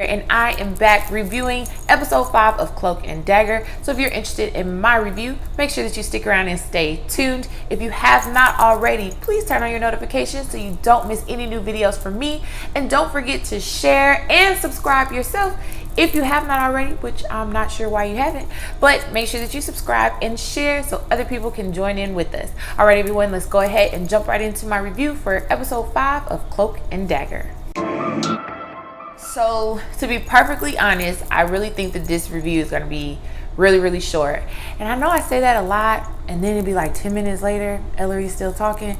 And I am back reviewing episode 5 of Cloak and Dagger. So if you're interested in my review, make sure that you stick around and stay tuned. If you have not already, please turn on your notifications so you don't miss any new videos from me. And don't forget to share and subscribe yourself if you have not already, which I'm not sure why you haven't, but make sure that you subscribe and share so other people can join in with us. All right, everyone, let's go ahead and jump right into my review for episode 5 of Cloak and Dagger. So to be perfectly honest, I really think that this review is going to be really short. And I know I say that a lot and then it'd be like 10 minutes later, Ellery's still talking,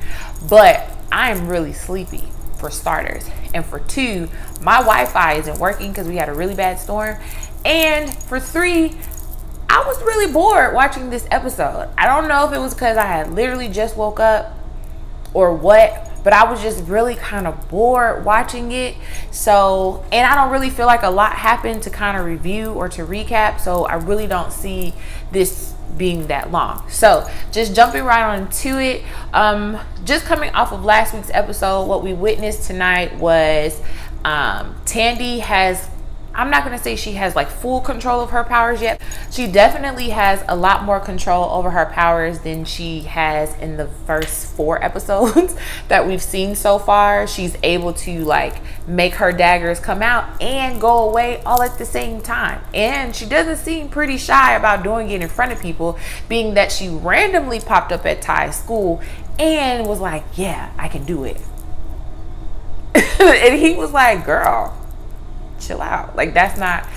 but I'm really sleepy for starters. And for 2, my Wi-Fi isn't working because we had a really bad storm. And for 3, I was really bored watching this episode. I don't know if it was because I had literally just woke up or what, but I was just really kind of bored watching it. So, and I don't really feel like a lot happened to kind of review or to recap. So I really don't see this being that long. So just jumping right on into it. Just coming off of last week's episode, what we witnessed tonight was Tandy has, I'm not going to say she has like full control of her powers yet. She definitely has a lot more control over her powers than she has in the first 4 episodes that we've seen so far. She's able to like make her daggers come out and go away all at the same time. And she doesn't seem pretty shy about doing it in front of people, being that she randomly popped up at Ty's school and was like, yeah, I can do it. And he was like, girl, chill out. Like, that's not,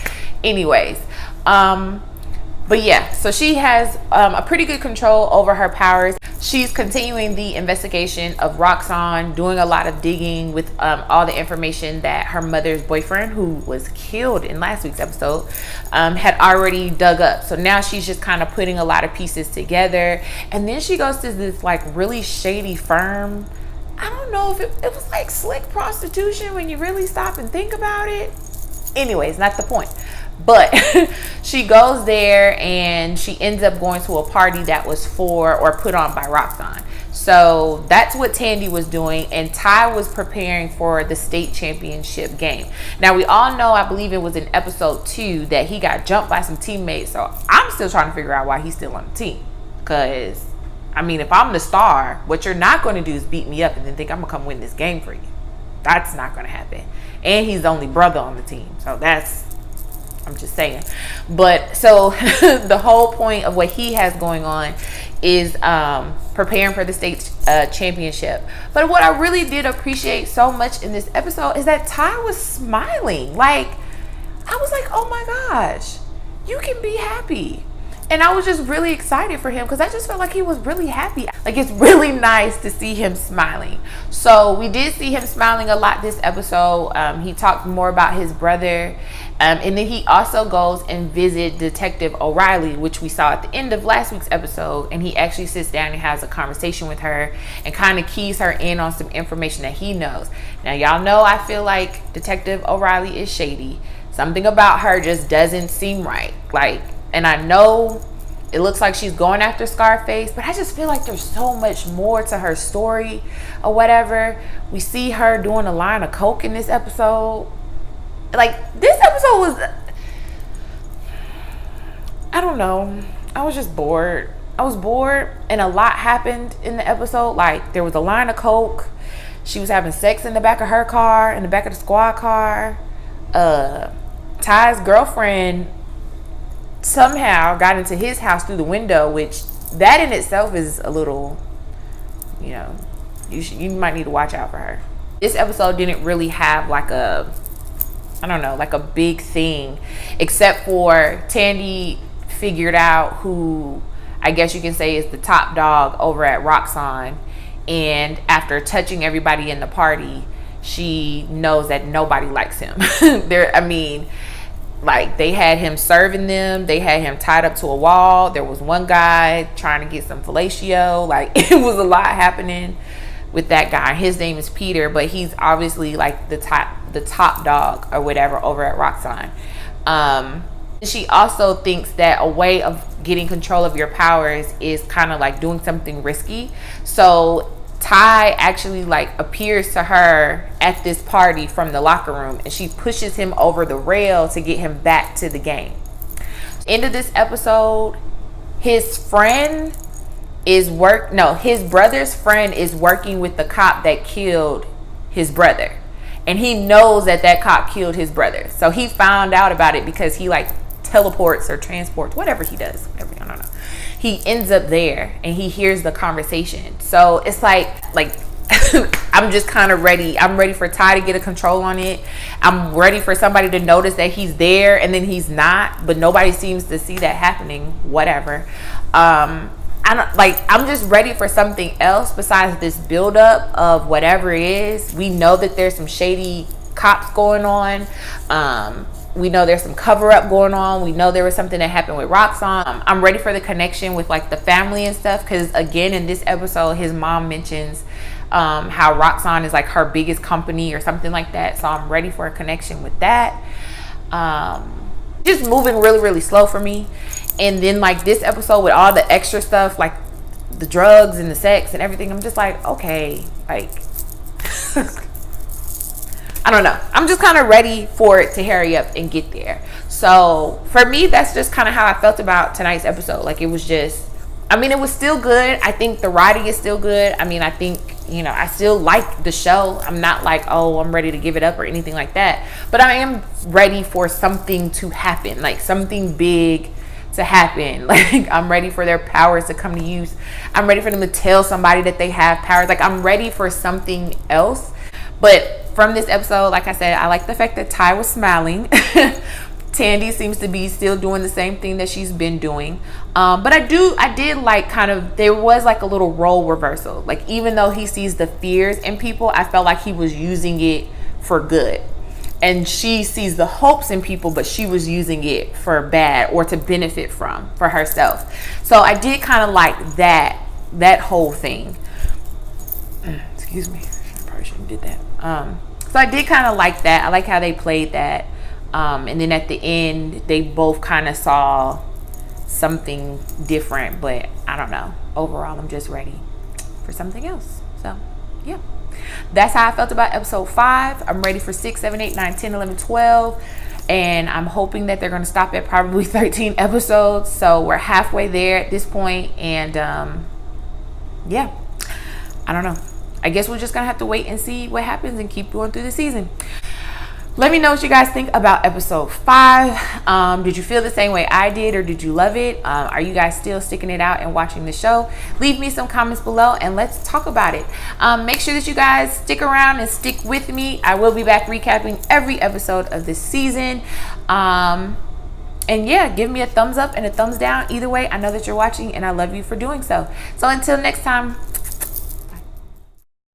anyways. But yeah, so she has a pretty good control over her powers. She's continuing the investigation of Roxanne, doing a lot of digging with all the information that her mother's boyfriend, who was killed in last week's episode, had already dug up. So now she's just kind of putting a lot of pieces together. And then she goes to this like really shady firm. I don't know if it was like slick prostitution when you really stop and think about it. Anyways, not the point. But she goes there and she ends up going to a party that was for or put on by Roxanne. So that's what Tandy was doing, and Ty was preparing for the state championship game. Now we all know, I believe it was in episode 2, that he got jumped by some teammates. So I'm still trying to figure out why he's still on the team. Because, I mean, if I'm the star, what you're not going to do is beat me up and then think I'm going to come win this game for you. That's not going to happen. And he's the only brother on the team. So that's, I'm just saying. But so the whole point of what he has going on is preparing for the state championship. But what I really did appreciate so much in this episode is that Ty was smiling. Like, I was like, oh my gosh, you can be happy. And I was just really excited for him because I just felt like he was really happy. Like, it's really nice to see him smiling. So we did see him smiling a lot this episode. He talked more about his brother. And then he also goes and visits Detective O'Reilly, which we saw at the end of last week's episode. And he actually sits down and has a conversation with her and kind of keys her in on some information that he knows. Now, y'all know I feel like Detective O'Reilly is shady. Something about her just doesn't seem right. Like, and I know it looks like she's going after Scarface, but I just feel like there's so much more to her story or whatever. We see her doing a line of coke in this episode. Like, this episode was, I don't know. I was just bored. I was bored, and a lot happened in the episode. Like, there was a line of coke. She was having sex in the back of her car, in the back of the squad car. Ty's girlfriend somehow got into his house through the window, which that in itself is a little, you know, you might need to watch out for her. This episode didn't really have like a, I don't know, like a big thing, except for Tandy figured out who I guess you can say is the top dog over at Roxanne, and after touching everybody in the party, she knows that nobody likes him. I mean, like, they had him serving them. They had him tied up to a wall. There was one guy trying to get some fellatio. Like, it was a lot happening with that guy. His name is Peter, but he's obviously like the top dog or whatever over at Roxanne. She also thinks that a way of getting control of your powers is kind of like doing something risky. So Ty actually like appears to her at this party from the locker room, and she pushes him over the rail to get him back to the game. End of this episode, his friend is his brother's friend is working with the cop that killed his brother, and he knows that cop killed his brother. So he found out about it because he like teleports or transports, whatever he does, whatever, I don't know. He ends up there and he hears the conversation. So it's like I'm just kind of ready. I'm ready for Ty to get a control on it. I'm ready for somebody to notice that he's there and then he's not, but nobody seems to see that happening. Whatever. I'm just ready for something else besides this buildup of whatever it is. We know that there's some shady cops going on. We know there's some cover up going on. We know there was something that happened with Roxanne. I'm ready for the connection with like the family and stuff, because again in this episode his mom mentions how Roxanne is like her biggest company or something like that. So I'm ready for a connection with that. Just moving really, really slow for me. And then like this episode with all the extra stuff, like the drugs and the sex and everything, I'm just like, okay, like I don't know. I'm just kind of ready for it to hurry up and get there. So for me, that's just kind of how I felt about tonight's episode. Like it was just, I mean, it was still good. I think the writing is still good. I mean, I think, I still like the show. I'm not like, oh, I'm ready to give it up or anything like that. But I am ready for something to happen, like something big to happen. Like I'm ready for their powers to come to use. I'm ready for them to tell somebody that they have powers. Like I'm ready for something else. But from this episode, like I said, I like the fact that Ty was smiling. Tandy seems to be still doing the same thing that she's been doing. But I did like there was like a little role reversal. Like even though he sees the fears in people, I felt like he was using it for good. And she sees the hopes in people, but she was using it for bad or to benefit from for herself. So I did kind of like that whole thing. Excuse me. I probably shouldn't have did that. So I did kind of like that. I like how they played that. And then at the end, they both kind of saw something different, but I don't know. Overall, I'm just ready for something else. So, yeah. That's how I felt about episode 5. I'm ready for 6, 7, 8, 9, 10, 11, 12. And I'm hoping that they're going to stop at probably 13 episodes. So we're halfway there at this point. And, yeah. I don't know. I guess we're just going to have to wait and see what happens and keep going through the season. Let me know what you guys think about episode 5. Did you feel the same way I did, or did you love it? Are you guys still sticking it out and watching the show? Leave me some comments below and let's talk about it. Make sure that you guys stick around and stick with me. I will be back recapping every episode of this season. And yeah, give me a thumbs up and a thumbs down. Either way, I know that you're watching and I love you for doing so. So until next time.